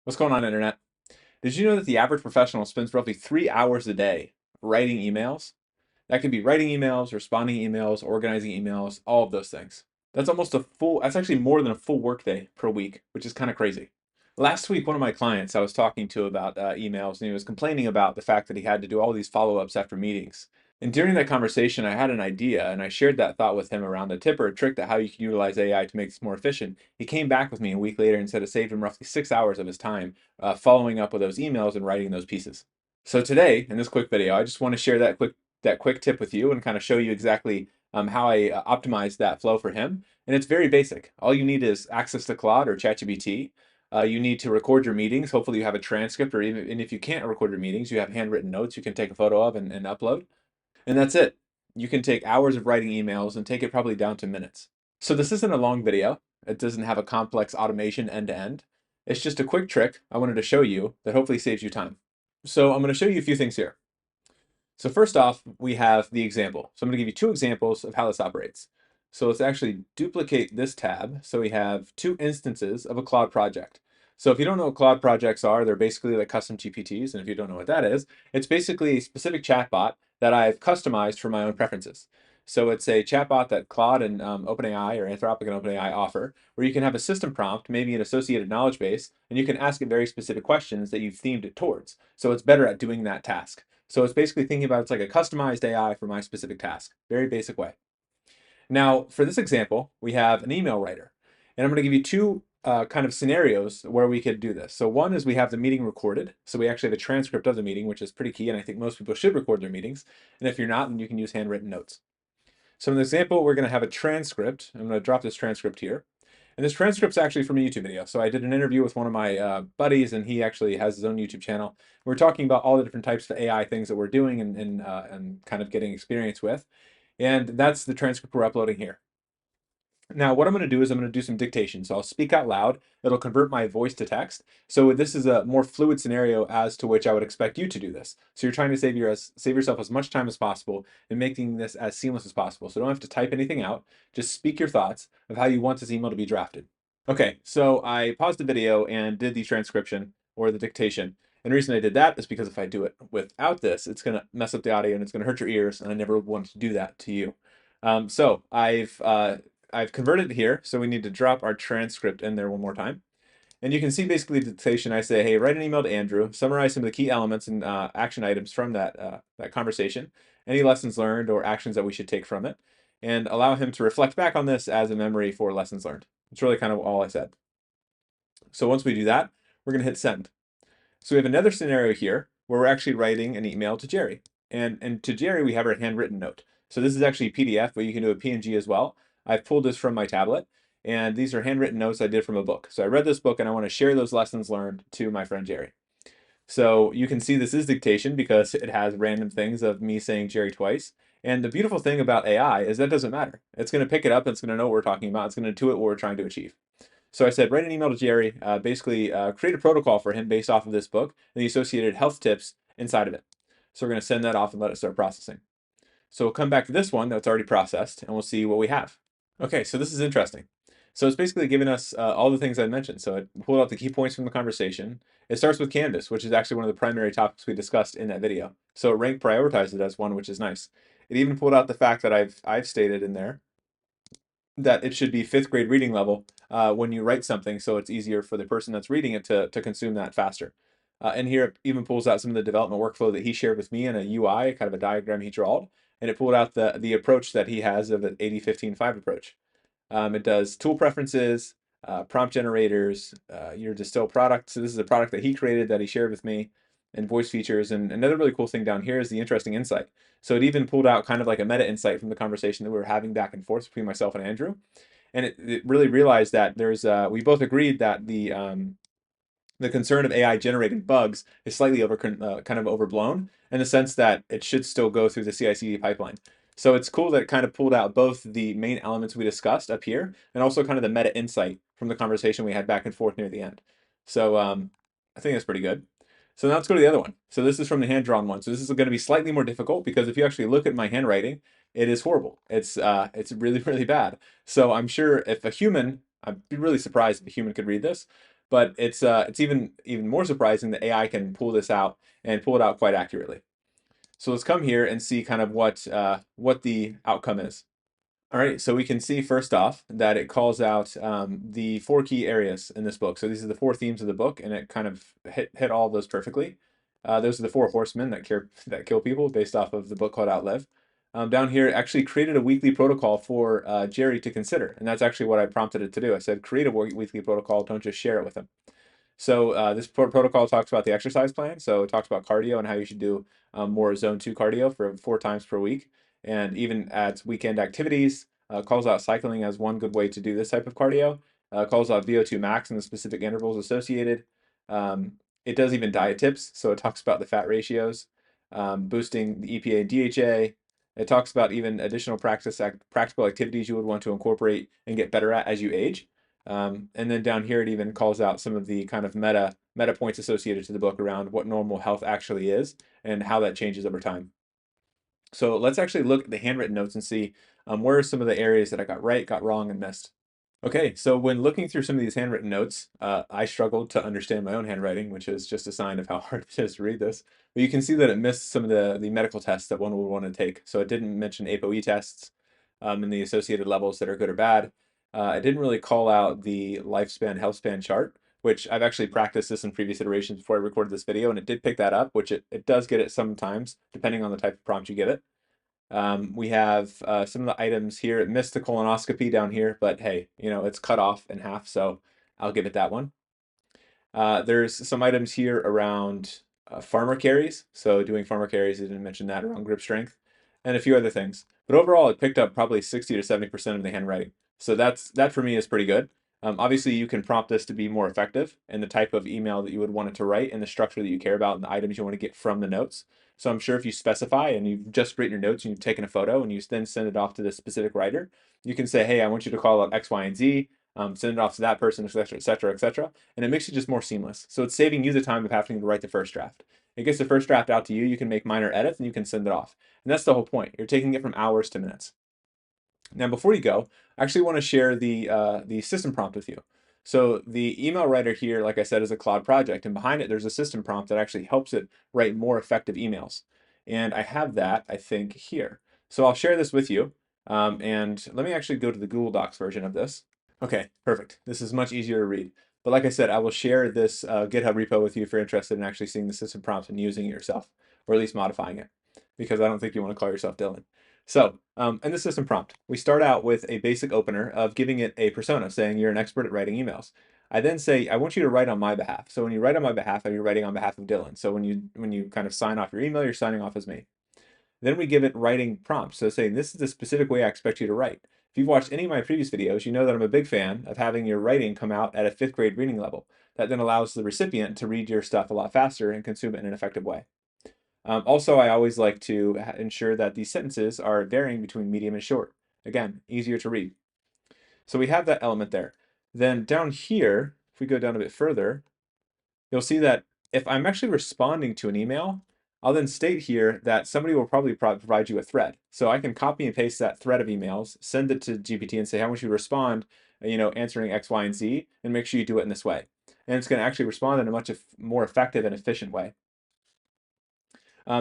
What's going on, Internet? Did you know that the average professional spends roughly 3 hours a day writing emails? That could be writing emails, responding emails, organizing emails, all of those things. That's actually more than a full workday per week, which is kind of crazy. Last week, one of my clients I was talking to about emails, and he was complaining about the fact that he had to do all these follow ups after meetings. And during that conversation, I had an idea, and I shared that thought with him around a tip or a trick that how you can utilize AI to make this more efficient. He came back with me a week later and said it saved him roughly 6 hours of his time following up with those emails and writing those pieces. So today, in this quick video, I just want to share that quick tip with you and kind of show you exactly how I optimized that flow for him. And it's very basic. All you need is access to Claude or ChatGPT. You need to record your meetings. Hopefully, you have a transcript, or even and if you can't record your meetings, you have handwritten notes you can take a photo of and upload. And that's it. You can take hours of writing emails and take it probably down to minutes. So this isn't a long video. It doesn't have a complex automation end to end. It's just a quick trick I wanted to show you that hopefully saves you time. So I'm going to show you a few things here. So first off, we have the example. So I'm going to give you two examples of how this operates. So let's actually duplicate this tab. So we have two instances of a Claude project. So if you don't know what Claude projects are, they're basically like custom GPTs. And if you don't know what that is, it's basically a specific chatbot that I've customized for my own preferences. So it's a chatbot that Claude and OpenAI or Anthropic and OpenAI offer, where you can have a system prompt, maybe an associated knowledge base, and you can ask it very specific questions that you've themed it towards. So it's better at doing that task. So it's basically thinking about it's like a customized AI for my specific task. Very basic way. Now, for this example, we have an email writer. And I'm going to give you two kind of scenarios where we could do this. So one is we have the meeting recorded. So we actually have a transcript of the meeting, which is pretty key. And I think most people should record their meetings. And if you're not, then you can use handwritten notes. So in the example, we're going to have a transcript. I'm going to drop this transcript here. And this transcript's actually from a YouTube video. So I did an interview with one of my buddies, and he actually has his own YouTube channel. We're talking about all the different types of AI things that we're doing and kind of getting experience with. And that's the transcript we're uploading here. Now, what I'm going to do is I'm going to do some dictation. So I'll speak out loud. It'll convert my voice to text. So this is a more fluid scenario as to which I would expect you to do this. So you're trying to save yourself as much time as possible and making this as seamless as possible. So don't have to type anything out. Just speak your thoughts of how you want this email to be drafted. Okay, so I paused the video and did the transcription or the dictation. And the reason I did that is because if I do it without this, it's going to mess up the audio and it's going to hurt your ears. And I never want to do that to you. So I've converted it here, so we need to drop our transcript in there one more time. And you can see basically the dictation. I say, hey, write an email to Andrew, summarize some of the key elements and action items from that conversation, any lessons learned or actions that we should take from it, and allow him to reflect back on this as a memory for lessons learned. It's really kind of all I said. So once we do that, we're going to hit send. So we have another scenario here where we're actually writing an email to Jerry. And to Jerry, we have our handwritten note. So this is actually PDF, but you can do a PNG as well. I've pulled this from my tablet, and these are handwritten notes I did from a book. So I read this book, and I want to share those lessons learned to my friend Jerry. So you can see this is dictation because it has random things of me saying Jerry twice. And the beautiful thing about AI is that doesn't matter. It's going to pick it up, and it's going to know what we're talking about. It's going to intuit what we're trying to achieve. So I said, write an email to Jerry, basically create a protocol for him based off of this book and the associated health tips inside of it. So we're going to send that off and let it start processing. So we'll come back to this one that's already processed and we'll see what we have. Okay, so this is interesting. So it's basically giving us all the things I mentioned. So it pulled out the key points from the conversation. It starts with Canvas, which is actually one of the primary topics we discussed in that video. So it ranked prioritized it as one, which is nice. It even pulled out the fact that I've stated in there that it should be fifth grade reading level when you write something, so it's easier for the person that's reading it to consume that faster. And here it even pulls out some of the development workflow that he shared with me in a UI, kind of a diagram he drawed, and it pulled out the approach that he has of an 80-15-5 approach. It does tool preferences, prompt generators, your distill product. So this is a product that he created that he shared with me, and voice features. And another really cool thing down here is the interesting insight. So it even pulled out kind of like a meta insight from the conversation that we were having back and forth between myself and Andrew. And it really realized that we both agreed that the concern of AI generating bugs is slightly kind of overblown in the sense that it should still go through the CI/CD pipeline. So it's cool that it kind of pulled out both the main elements we discussed up here and also kind of the meta insight from the conversation we had back and forth near the end. So I think that's pretty good. So now let's go to the other one. So this is from the hand-drawn one. So this is going to be slightly more difficult because if you actually look at my handwriting, it is horrible. It's really, really bad. So I'm sure if a human, I'd be really surprised if a human could read this, but it's even more surprising that AI can pull this out and pull it out quite accurately. So let's come here and see kind of what the outcome is. All right, so we can see first off that it calls out the 4 key areas in this book. So these are the 4 themes of the book, and it kind of hit all of those perfectly. Those are the 4 horsemen that kill people based off of the book called Outlive. Down here, it actually created a weekly protocol for Jerry to consider, and that's actually what I prompted it to do. I said, create a weekly protocol, don't just share it with him. So this protocol talks about the exercise plan. So it talks about cardio and how you should do more zone 2 cardio for 4 times per week, and even adds weekend activities. Calls out cycling as one good way to do this type of cardio. Calls out VO2 max and the specific intervals associated. It does even diet tips. So it talks about the fat ratios, boosting the EPA and DHA. It talks about even additional practical activities you would want to incorporate and get better at as you age. And then down here, it even calls out some of the kind of meta points associated to the book around what normal health actually is and how that changes over time. So let's actually look at the handwritten notes and see where are some of the areas that I got right, got wrong, and missed. Okay, so when looking through some of these handwritten notes, I struggled to understand my own handwriting, which is just a sign of how hard it is to read this. But you can see that it missed some of the medical tests that one would want to take. So it didn't mention ApoE tests and the associated levels that are good or bad. I didn't really call out the lifespan health span chart, which I've actually practiced this in previous iterations before I recorded this video, and it did pick that up, which it does get it sometimes, depending on the type of prompt you give it. We have some of the items here. It missed the colonoscopy down here, but hey, it's cut off in half, so I'll give it that one. There's some items here around farmer carries. So doing farmer carries, I didn't mention that, around grip strength, and a few other things. But overall, it picked up probably 60 to 70% of the handwriting. So that for me is pretty good. Obviously, you can prompt this to be more effective in the type of email that you would want it to write and the structure that you care about and the items you want to get from the notes. So I'm sure if you specify and you've just written your notes and you've taken a photo and you then send it off to the specific writer, you can say, hey, I want you to call out X, Y, and Z, send it off to that person, et cetera, et cetera, et cetera. And it makes it just more seamless. So it's saving you the time of having to write the first draft. It gets the first draft out to you, you can make minor edits, and you can send it off. And that's the whole point. You're taking it from hours to minutes. Now, before you go, I actually want to share the system prompt with you. So the email writer here, like I said, is a Claude project, and behind it, there's a system prompt that actually helps it write more effective emails. And I have that, I think, here. So I'll share this with you. And let me actually go to the Google Docs version of this. Okay, perfect. This is much easier to read. But like I said, I will share this GitHub repo with you if you're interested in actually seeing the system prompt and using it yourself, or at least modifying it, because I don't think you want to call yourself Dylan. So, in the system prompt, we start out with a basic opener of giving it a persona, saying you're an expert at writing emails. I then say, I want you to write on my behalf. So when you write on my behalf, you're writing on behalf of Dylan. So when you kind of sign off your email, you're signing off as me. Then we give it writing prompts. So saying, this is the specific way I expect you to write. If you've watched any of my previous videos, you know that I'm a big fan of having your writing come out at a 5th grade reading level. That then allows the recipient to read your stuff a lot faster and consume it in an effective way. Also, I always like to ensure that these sentences are varying between medium and short. Again, easier to read. So we have that element there. Then down here, if we go down a bit further, you'll see that if I'm actually responding to an email, I'll then state here that somebody will probably provide you a thread. So I can copy and paste that thread of emails, send it to GPT and say, I want you to respond, answering X, Y, and Z, and make sure you do it in this way. And it's going to actually respond in a much more effective and efficient way.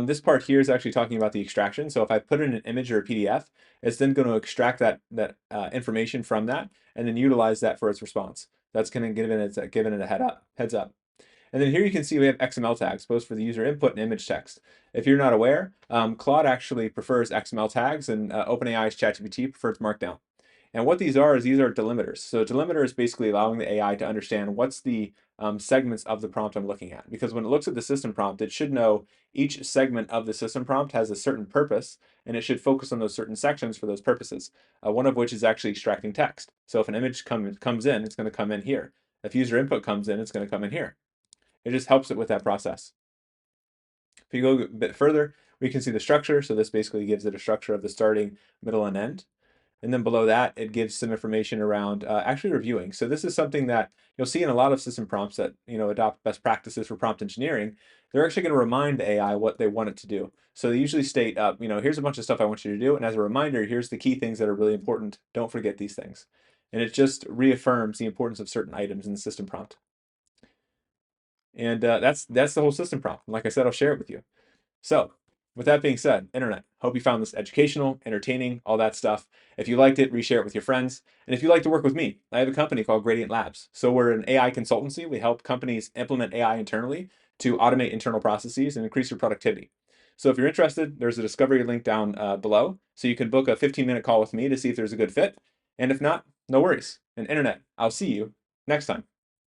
This part here is actually talking about the extraction. So if I put in an image or a PDF, it's then going to extract that information from that and then utilize that for its response. That's going to give it a heads up. And then here you can see we have XML tags, both for the user input and image text. If you're not aware, Claude actually prefers XML tags, and OpenAI's ChatGPT prefers Markdown. And what these are delimiters. So a delimiter is basically allowing the AI to understand what's the segments of the prompt I'm looking at. Because when it looks at the system prompt, it should know each segment of the system prompt has a certain purpose, and it should focus on those certain sections for those purposes. One of which is actually extracting text. So if an image comes in, it's going to come in here. If user input comes in, it's going to come in here. It just helps it with that process. If you go a bit further, we can see the structure. So this basically gives it a structure of the starting, middle, and end. And then below that, it gives some information around actually reviewing. So this is something that you'll see in a lot of system prompts that adopt best practices for prompt engineering. They're actually going to remind the AI what they want it to do. So they usually state, here's a bunch of stuff I want you to do, and as a reminder, here's the key things that are really important. Don't forget these things. And it just reaffirms the importance of certain items in the system prompt. And that's the whole system prompt. Like I said, I'll share it with you. So, with that being said, internet, hope you found this educational, entertaining, all that stuff. If you liked it, reshare it with your friends. And if you'd like to work with me, I have a company called Gradient Labs. So, we're an AI consultancy. We help companies implement AI internally to automate internal processes and increase your productivity. So, if you're interested, there's a discovery link down below. So, you can book a 15-minute call with me to see if there's a good fit. And if not, no worries. And internet, I'll see you next time.